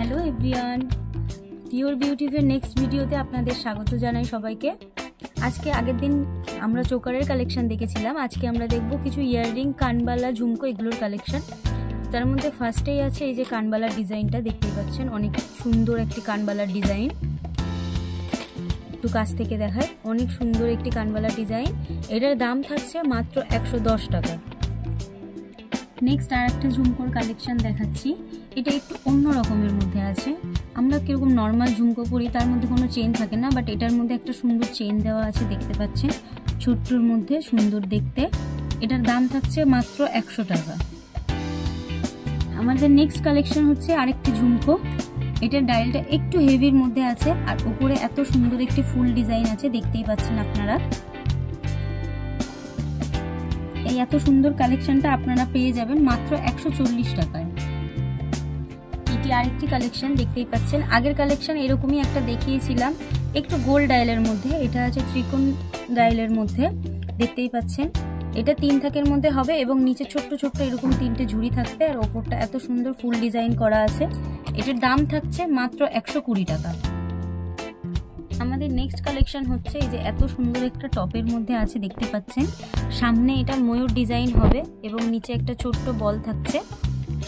Hello everyone, pure বিউটিফের next ভিডিওতে আপনাদের স্বাগত জানাই সবাইকে। আজকে আগের দিন আমরা চোকারের কালেকশন দেখেছিলাম, আজকে আমরা দেখব কিছু ইয়াররিং, কানবালা, ঝুমকো এগুলোর কালেকশন। তার মধ্যে ফার্স্টেই আছে এই যে কানবালার ডিজাইনটা, দেখতেই পাচ্ছেন অনেক সুন্দর একটি কানবালার ডিজাইন। একটু কাছ থেকে দেখায়, অনেক সুন্দর একটি কানবালার ডিজাইন। এটার দাম থাকছে মাত্র 110 টাকা। নেক্সট আর একটা ঝুমকোর কালেকশন দেখাচ্ছি, এটা একটু অন্য রকমের মধ্যে আছে। আমরা কিরকম নর্মাল ঝুমকো পরি তার মধ্যে কোনো চেন থাকে না, বাট এটার মধ্যে একটা সুন্দর চেন দেওয়া আছে, দেখতে পাচ্ছেন ছোট্টর মধ্যে সুন্দর দেখতে। এটার দাম থাকছে মাত্র 100 টাকা। আমাদের নেক্সট কালেকশন হচ্ছে আরেকটি ঝুমকো। এটার ডায়ালটা একটু হেভির মধ্যে আছে আর উপরে এত সুন্দর একটি ফুল ডিজাইন আছে, দেখতেই পাচ্ছেন আপনারা। এই এত সুন্দর কালেকশনটা আপনারা পেয়ে যাবেন মাত্র 140 টাকায়। এটি আরেকটি কালেকশন, দেখতেই পাচ্ছেন আগের কালেকশন এরকমই একটা দেখিয়েছিলাম, একটু গোল ডায়ালের মধ্যে। এটা আছে ত্রিকোণ ডায়ালের মধ্যে, দেখতেই পাচ্ছেন। এটা 3 থাকের মধ্যে হবে এবং নিচে ছোট্ট ছোট্ট এরকম 3টে ঝুড়ি থাকবে আর ওপরটা এত সুন্দর ফুল ডিজাইন করা আছে। এটার দাম থাকছে মাত্র 120 টাকা। আমাদের নেক্সট কালেকশন হচ্ছে এই যে এত সুন্দর একটা টপের মধ্যে আছে, দেখতে পাচ্ছেন। সামনে এটা ময়ূর ডিজাইন হবে এবং নিচে একটা ছোট্ট বল থাকছে।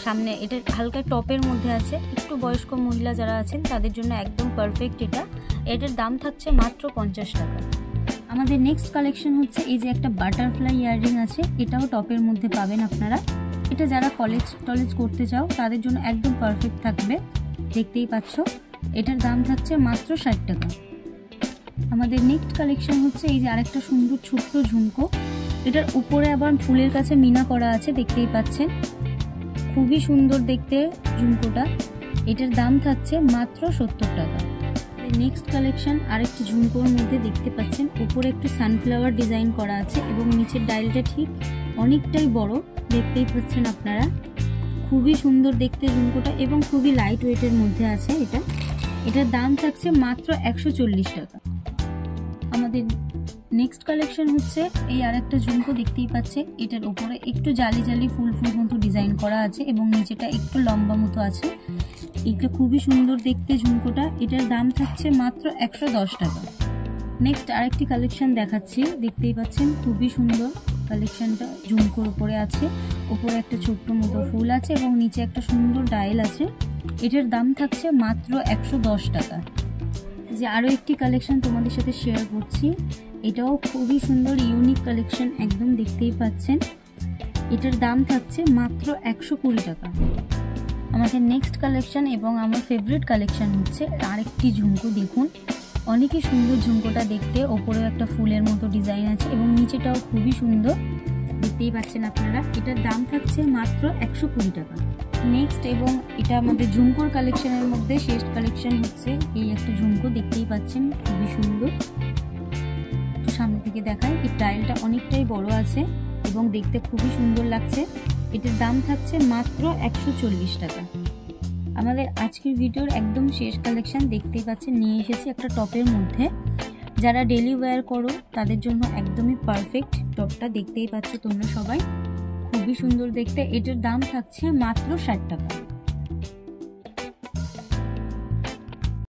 সামনে এটা হালকা টপের মধ্যে আছে, একটু বয়স্ক মহিলা যারা আছেন তাদের জন্য একদম পারফেক্ট এটা। এটার দাম থাকছে মাত্র 50 টাকা। আমাদের নেক্সট কালেকশন হচ্ছে এই যে একটা বাটারফ্লাই ইয়াররিং আছে, এটাও টপের মধ্যে পাবেন আপনারা। এটা যারা কলেজ করতে চাও তাদের জন্য একদম পারফেক্ট থাকবে, দেখতেই পাচ্ছ। এটার দাম থাকছে মাত্র 60 টাকা। আমাদের নেক্সট কালেকশন হচ্ছে এই যে আরেকটা সুন্দর ছোট্ট ঝুমকো। এটার উপরে আবার ফুলের কাছে মিনা করা আছে, দেখতেই পাচ্ছেন। খুবই সুন্দর দেখতে ঝুমকোটা। এটার দাম থাকছে মাত্র 70 টাকা। নেক্সট কালেকশন আরেকটি ঝুমকোর মধ্যে, দেখতে পাচ্ছেন উপরে একটু সানফ্লাওয়ার ডিজাইন করা আছে এবং নিচের ডায়ালটা ঠিক অনেকটাই বড়, দেখতেই পাচ্ছেন আপনারা। খুবই সুন্দর দেখতে ঝুমকোটা এবং খুবই লাইট ওয়েটের মধ্যে আছে এটা। এটার দাম থাকছে মাত্র 140 টাকা। আমাদের নেক্সট কালেকশন হচ্ছে এই আরেকটা ঝুমকো, দেখতেই পাচ্ছে। এটার উপরে একটু জালি জালি ফুল ফুল মতো ডিজাইন করা আছে এবং নিচেটা একটু লম্বা মতো আছে। এটা খুবই সুন্দর দেখতে ঝুমকোটা। এটার দাম থাকছে মাত্র 110 টাকা। নেক্সট আরেকটি কালেকশন দেখাচ্ছি, দেখতেই পাচ্ছেন খুবই সুন্দর কালেকশনটা। ঝুমকোর উপরে আছে, উপরে একটা ছোট্ট মতো ফুল আছে এবং নিচে একটা সুন্দর ডায়াল আছে। এটার দাম থাকছে মাত্র 110 টাকা। যে আরও একটি কালেকশন তোমাদের সাথে শেয়ার করছি, এটাও খুবই সুন্দর ইউনিক কালেকশন একদম, দেখতেই পাচ্ছেন। এটার দাম থাকছে মাত্র 120 টাকা। আমাদের নেক্সট কালেকশন এবং আমার ফেভারিট কালেকশন হচ্ছে আরেকটি ঝুমকো। দেখুন অনেকই সুন্দর ঝুমকোটা দেখতে, ওপরে একটা ফুলের মতো ডিজাইন আছে এবং নিচেটাও খুবই সুন্দর, দেখতেই পাচ্ছেন আপনারা। এটার দাম থাকছে মাত্র 120 টাকা। নেক্সট এবং এটা আমাদের ঝুমকোর কালেকশনের মধ্যে শেষ কালেকশন হচ্ছে এই একটা ঝুমকো, দেখতেই পাচ্ছেন খুবই সুন্দর। তো সামনে থেকে দেখায়, এই ডায়ালটা অনেকটাই বড় আছে এবং দেখতে খুবই সুন্দর লাগছে। এটার দাম থাকছে মাত্র 140 টাকা। আমাদের আজকের ভিডিওর একদম শেষ কালেকশন, দেখতেই পাচ্ছেন নিয়ে এসেছি একটা টপের মধ্যে। যারা ডেলি ওয়্যার করো তাদের জন্য একদমই পারফেক্ট টপটা, দেখতেই পাচ্ছ তোমরা সবাই। খুবই সুন্দর দেখতে। এটার দাম থাকছে মাত্র 60 টাকা।